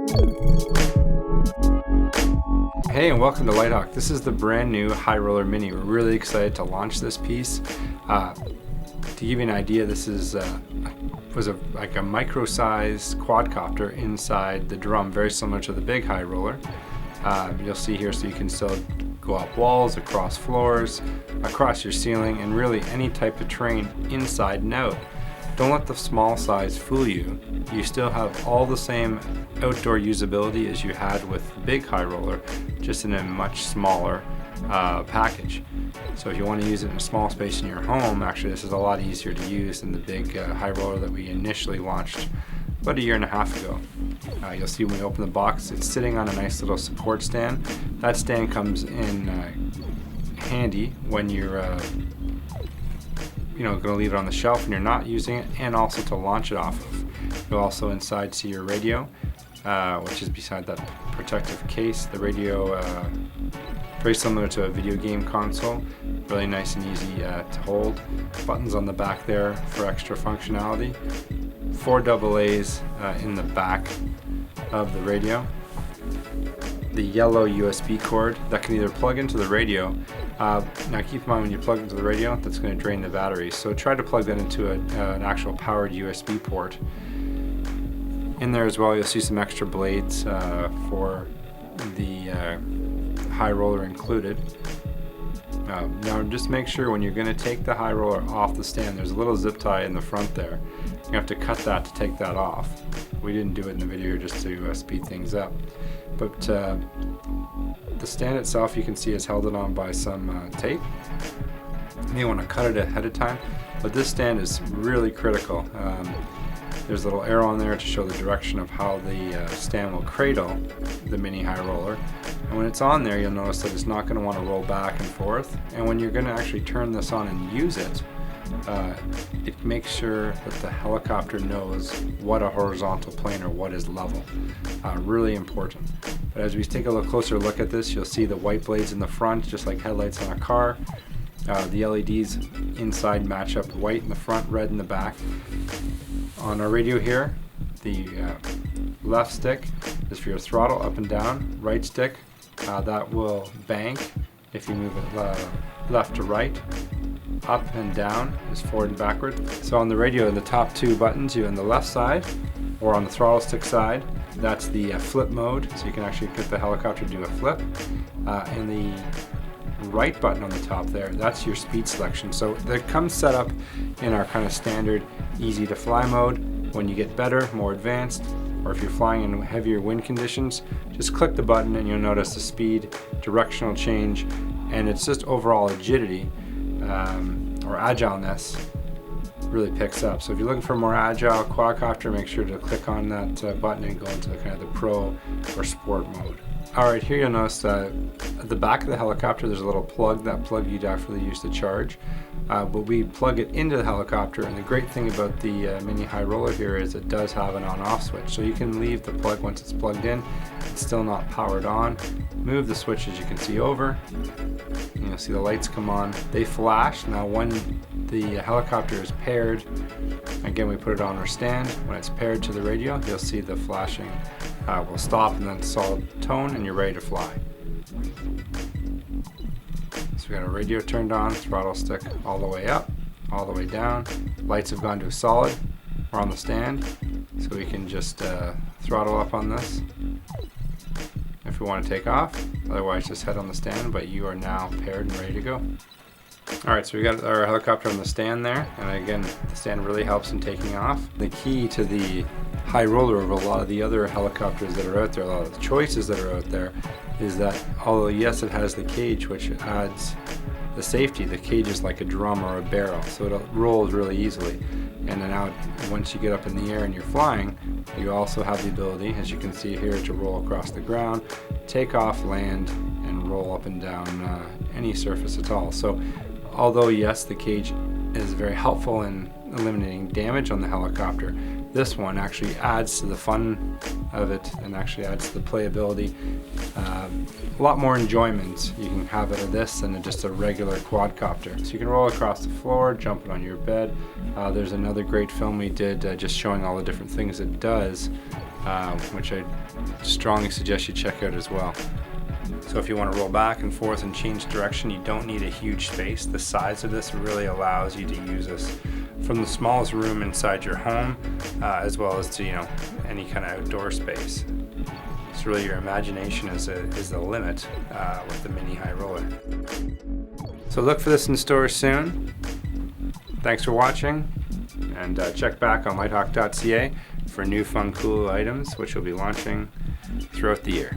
Hey, and welcome to LiteHawk. This is the brand new High Roller Mini. We're really excited to launch this piece. To give you an idea, this is like a micro-sized quadcopter inside the drum, very similar to the big High Roller. You'll see here, so you can still go up walls, across floors, across your ceiling, and really any type of terrain inside and out. Don't let the small size fool you. You still have all the same outdoor usability as you had with the big High Roller, just in a much smaller package. So if you want to use it in a small space in your home, actually this is a lot easier to use than the big High Roller that we initially launched about a year and a half ago. You'll see when we open the box, it's sitting on a nice little support stand. That stand comes in handy when you're going to leave it on the shelf and you're not using it, and also to launch it off of. You'll also inside see your radio, which is beside that protective case. The radio, very similar to a video game console, really nice and easy to hold. Buttons on the back there for extra functionality. 4 AA's in the back of the radio. The yellow USB cord that can either plug into the radio. Now keep in mind, when you plug into the radio, that's going to drain the battery, so try to plug that into an actual powered USB port. In there as well, you'll see some extra blades for the High Roller included. Now just make sure when you're going to take the High Roller off the stand, there's a little zip tie in the front there. You have to cut that to take that off. We didn't do it in the video just to speed things up. But the stand itself, you can see, is held on by some tape. You may want to cut it ahead of time, but this stand is really critical. There's a little arrow on there to show the direction of how the stand will cradle the Mini High Roller. And when it's on there, you'll notice that it's not going to want to roll back and forth. And when you're going to actually turn this on and use it, it makes sure that the helicopter knows what a horizontal plane or what is level. Really important. But as we take a closer look at this, you'll see the white blades in the front, just like headlights on a car. The LEDs inside match up: white in the front, red in the back. On our radio here, the left stick is for your throttle up and down. Right stick, that will bank if you move it left to right. Up and down is forward and backward. So on the radio, the top 2 buttons, you on the left side or on the throttle stick side, that's the flip mode, so you can actually get the helicopter to do a flip. And the right button on the top there, that's your speed selection. So that comes set up in our kind of standard easy to fly mode. When you get better, more advanced, or if you're flying in heavier wind conditions, just click the button and you'll notice the speed, directional change, and it's just overall agility or agileness really picks up. So if you're looking for a more agile quadcopter, make sure to click on that button and go into kind of the pro or sport mode. Alright, here you'll notice that at the back of the helicopter there's a little plug. That plug you'd actually use to charge, but we plug it into the helicopter, and the great thing about the Mini High Roller here is it does have an on-off switch, so you can leave the plug once it's plugged in. It's still not powered on. Move the switch, as you can see, over, and you'll see the lights come on. They flash. Now when the helicopter is paired, again we put it on our stand, when it's paired to the radio, you'll see the flashing will stop and then solid tone, and you're ready to fly. So we got our radio turned on, throttle stick all the way up, all the way down. Lights have gone to solid. We're on the stand, so we can just throttle up on this if we want to take off. Otherwise, just head on the stand, but you are now paired and ready to go. Alright, so we got our helicopter on the stand there, and again, the stand really helps in taking off. The key to the High Roller over a lot of the other helicopters that are out there, a lot of the choices that are out there, is that although yes, it has the cage, which adds the safety, the cage is like a drum or a barrel, so it rolls really easily. And then now, once you get up in the air and you're flying, you also have the ability, as you can see here, to roll across the ground, take off, land, and roll up and down any surface at all. So although yes, the cage is very helpful in eliminating damage on the helicopter, this one actually adds to the fun of it and actually adds to the playability. A lot more enjoyment you can have out of this than just a regular quadcopter. So you can roll across the floor, jump it on your bed. There's another great film we did just showing all the different things it does which I strongly suggest you check out as well. So if you want to roll back and forth and change direction, you don't need a huge space. The size of this really allows you to use this from the smallest room inside your home, as well as to any kind of outdoor space. So really your imagination is the limit with the Mini High Roller. So look for this in store soon. Thanks for watching, and check back on LiteHawk.ca for new fun cool items which will be launching throughout the year.